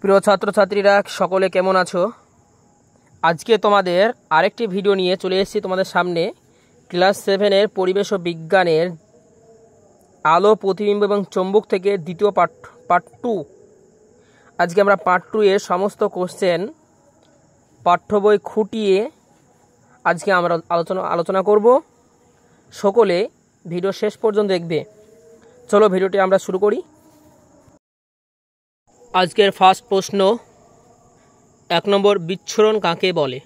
প্রিয় ছাত্রছাত্রীরা সকলে কেমন আছো? আজকে তোমাদের আরেকটি ভিডিও নিয়ে চলে এসেছি তোমাদের সামনে। ক্লাস 7-এর পরিবেশ ও বিজ্ঞানের আলো, প্রতিবিম্ব এবং চৌম্বক থেকে দ্বিতীয় পার্ট 2। আজকে আমরা পার্ট 2 এর সমস্ত কোশ্চেন পাঠ্য বই খুঁটিয়ে আজকে আমরা আলোচনা করব। সকলে ভিডিও শেষ পর্যন্ত দেখবে। চলো ভিডিওটি আমরা শুরু করি। আজকের ফার্স্ট প্রশ্ন, 1 নম্বর, বিচ্ছুরণ কাকে বলে?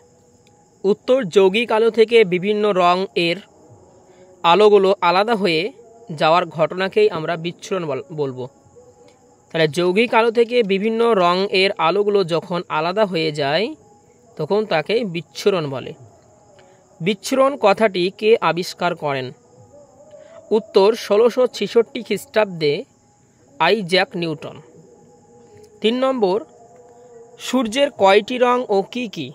উত্তর, যৌগিক আলো থেকে বিভিন্ন রং এর আলোগুলো আলাদা হয়ে যাওয়ার ঘটনাকেই আমরা বিচ্ছুরণ বলবো। তাহলে যৌগিক আলো থেকে বিভিন্ন রং এর আলোগুলো যখন আলাদা হয়ে যায় তখন তাকে বিচ্ছুরণ বলে। বিচ্ছুরণ কথাটি কে আবিষ্কার করেন? উত্তর, 1666 খ্রিস্টাব্দে আইজ্যাক নিউটন। 3 নম্বর, সূর্যের কয়টি রং ও কি কি?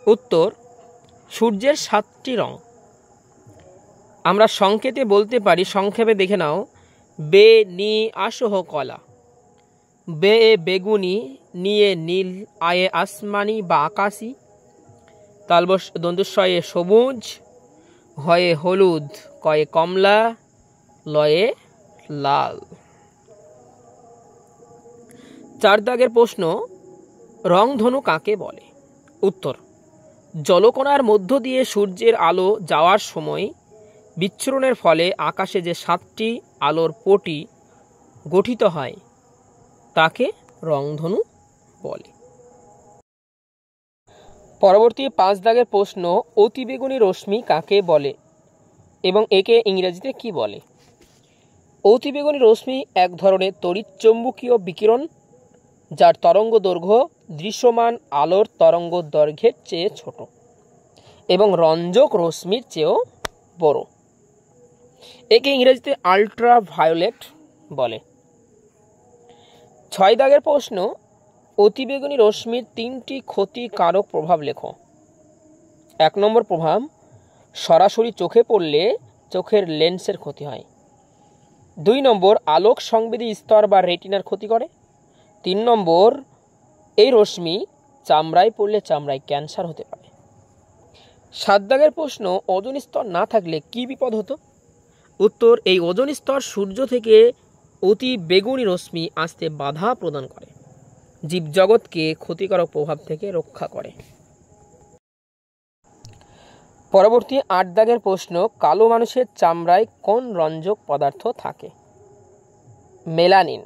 উত্তর, সূর্যের 7টি রং। আমরা সংকেতে বলতে পারি, সংক্ষেপে দেখে নাও। বে নি আসহ কলা, বে এ বেগুনি, নিয়ে নীল, আয়ে আসমানি বা আকাশি, তালবস দন্তুস্বয়ে সবুজ, হয়ে হলুদ, কয়ে কমলা, লয়ে লাল। 4 দাগের প্রশ্ন, রংধনু কাকে বলে? উত্তর, জলকণার মধ্য দিয়ে সূর্যের আলো যাওয়ার সময় বিচ্ছুরণের ফলে আকাশে যে 7টি আলোর পটি গঠিত হয় তাকে রংধনু বলে। পরবর্তী 5 দাগের প্রশ্ন, অতিবেগুনি রশ্মি কাকে বলে এবং একে ইংরেজিতে কি বলে? অতিবেগুনি রশ্মি এক ধরনের তড়িৎচুম্বকীয় বিকিরণ যার তরঙ্গ দৈর্ঘ্য দৃশ্যমান আলোর তরঙ্গ দৈর্ঘ্যের চেয়ে ছোট এবং রঞ্জক রশ্মির চেয়েও বড়। একে ইংরেজিতে আল্ট্রাভায়োলেট বলে। 6 দাগের প্রশ্ন, অতিবেগুনি রশ্মির 3টি ক্ষতিকারক প্রভাব লেখো। 1 নম্বর প্রভাব, সরাসরি চোখে পড়লে চোখের লেন্সের ক্ষতি হয়। 2 নম্বর, আলোক সংবেদী স্তর বা রেটিনার ক্ষতি করে। 3 নম্বর, এই রশ্মি চামড়ায় পড়লে চামড়ায় ক্যান্সার হতে পারে। 7 দাগের প্রশ্ন, ওজোন স্তর না থাকলে কি বিপদ হতো? উত্তর, এই ওজোন স্তর সূর্য থেকে অতি বেগুনি রশ্মি আসতে বাধা প্রদান করে, জীবজগৎকে ক্ষতিকারক প্রভাব থেকে রক্ষা করে। পরবর্তী 8 দাগের প্রশ্ন, কালো মানুষের চামড়ায় কোন রঞ্জক পদার্থ থাকে? মেলানিন।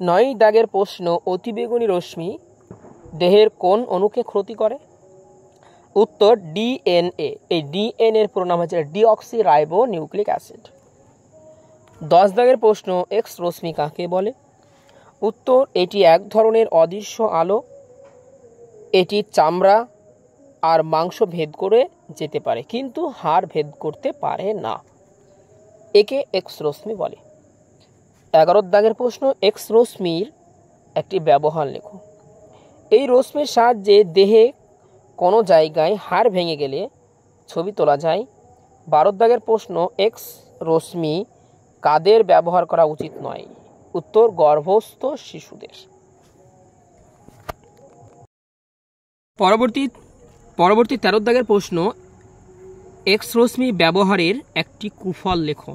9 দাগের প্রশ্ন, অতিবেগুনি রশ্মি দেহের কোন অণুকে ক্ষতি করে? উত্তর, ডিএনএ। এই ডিএনএ এর পুরো নাম হচ্ছে ডিঅক্সি রাইবো নিউক্লিক অ্যাসিড। 10 দাগের প্রশ্ন, এক্স রশ্মি কাকে বলে? উত্তর, এটি এক ধরনের অদৃশ্য আলো। এটি চামড়া আর মাংস ভেদ করে যেতে পারে কিন্তু হাড় ভেদ করতে পারে না। একে এক্স রশ্মি বলে। 11 দাগের প্রশ্ন, এক্স রশ্মির একটি ব্যবহার লেখো। এই রশ্মির সাহায্যে দেহে কোনো জায়গায় হাড় ভেঙে গেলে ছবি তোলা যায়। 12 দাগের প্রশ্ন, এক্স রশ্মি কাদের ব্যবহার করা উচিত নয়? উত্তর, গর্ভস্থ শিশুদের। পরবর্তী 13 দাগের প্রশ্ন, এক্স রশ্মি ব্যবহারের একটি কুফল লেখো।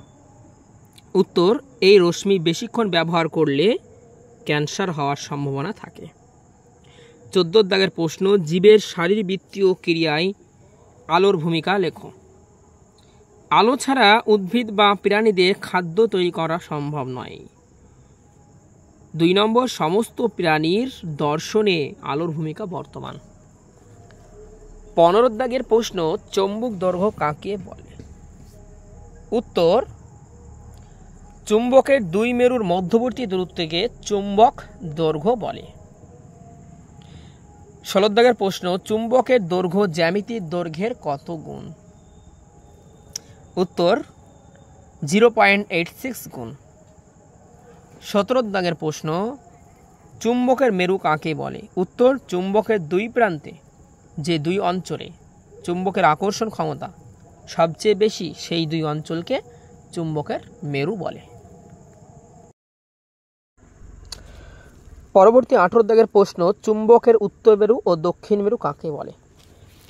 উত্তর, এই রশ্মি বেশিক্ষণ ব্যবহার করলে ক্যান্সার হওয়ার সম্ভাবনা থাকে। 14 দাগের প্রশ্ন, জীবের শারীরবৃত্তীয় ক্রিয়ায় আলোর ভূমিকা লেখো। আলো ছাড়া উদ্ভিদ বা প্রাণীদের খাদ্য তৈরি করা সম্ভব নয়। 2 নম্বর, সমস্ত প্রাণীর দর্শনে আলোর ভূমিকা বর্তমান। 15 দাগের প্রশ্ন, চৌম্বক দৈর্ঘ্য কাকে বলে? উত্তর, চুম্বকের 2 মেরুর মধ্যবর্তী দূরত্বকে চুম্বক দৈর্ঘ্য বলে। 16 দাগের প্রশ্ন, চুম্বকের দৈর্ঘ্য জ্যামিতির দৈর্ঘ্যের কত গুণ? উত্তর, 0.86 গুণ। 17 দাগের প্রশ্ন, চুম্বকের মেরু কাকে বলে? উত্তর, চুম্বকের 2 প্রান্তে যে 2 অঞ্চলে চুম্বকের আকর্ষণ ক্ষমতা সবচেয়ে বেশি সেই 2 অঞ্চলকে চুম্বকের মেরু বলে। পরবর্তী 18 দাগের প্রশ্ন, চুম্বকের উত্তর মেরু ও দক্ষিণ মেরু কাকে বলে?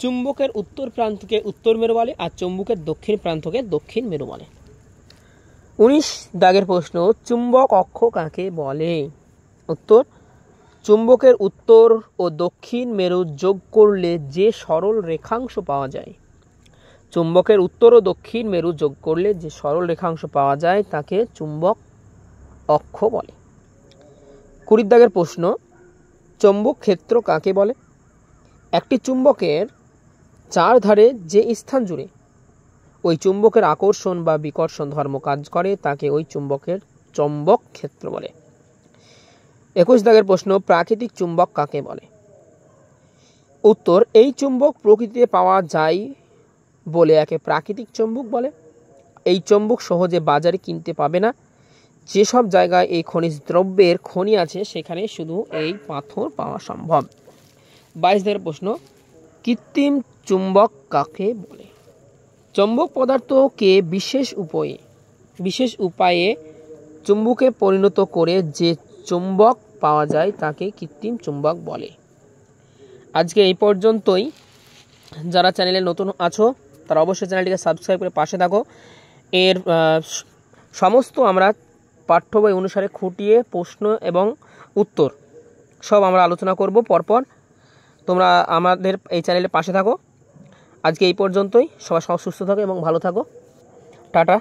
চুম্বকের উত্তর প্রান্তকে উত্তর মেরু বলে আর চুম্বকের দক্ষিণ প্রান্তকে দক্ষিণ মেরু বলে। 19 দাগের প্রশ্ন, চুম্বক অক্ষ কাকে বলে? উত্তর, চুম্বকের উত্তর ও দক্ষিণ মেরু যোগ করলে যে সরল রেখাংশ পাওয়া যায়, চুম্বকের উত্তর ও দক্ষিণ মেরু যোগ করলে যে সরল রেখাংশ পাওয়া যায় তাকে চুম্বক অক্ষ বলে। 20 দাগের প্রশ্ন, চৌম্বক ক্ষেত্র কাকে বলে? একটি চুম্বকের চার ধারে যে স্থান জুড়ে ওই চুম্বকের আকর্ষণ বা বিকর্ষণ ধর্ম কাজ করে তাকে ওই চুম্বকের চৌম্বক ক্ষেত্র বলে। 21 দাগের প্রশ্ন, প্রাকৃতিক চুম্বক কাকে বলে? উত্তর, এই চুম্বক প্রকৃতিতে পাওয়া যায় বলে একে প্রাকৃতিক চুম্বক বলে। এই চুম্বক সহজে বাজারে কিনতে পাবে না। যেসব জায়গায় এই খনিজ দ্রব্যের খনি আছে সেখানে শুধু এই পাথর পাওয়া সম্ভব। 22 দাগের প্রশ্ন, কৃত্রিম চুম্বক কাকে বলে? চুম্বক পদার্থকে বিশেষ উপায়ে চুম্বকে পরিণত করে যে চুম্বক পাওয়া যায় তাকে কৃত্রিম চুম্বক বলে। আজকে এই পর্যন্তই। যারা চ্যানেলে নতুন আছো তারা অবশ্যই চ্যানেলটিকে সাবস্ক্রাইব করে পাশে থাকো। এর সমস্ত আমরা পাঠ্য বই অনুসারে খুঁটিয়ে প্রশ্ন এবং উত্তর সব আমরা আলোচনা করব পরপর। তোমরা আমাদের এই চ্যানেলে পাশে থাকো। আজকে এই পর্যন্তই। সবাই সুস্থ থাকো এবং ভালো থাকো। টাটা।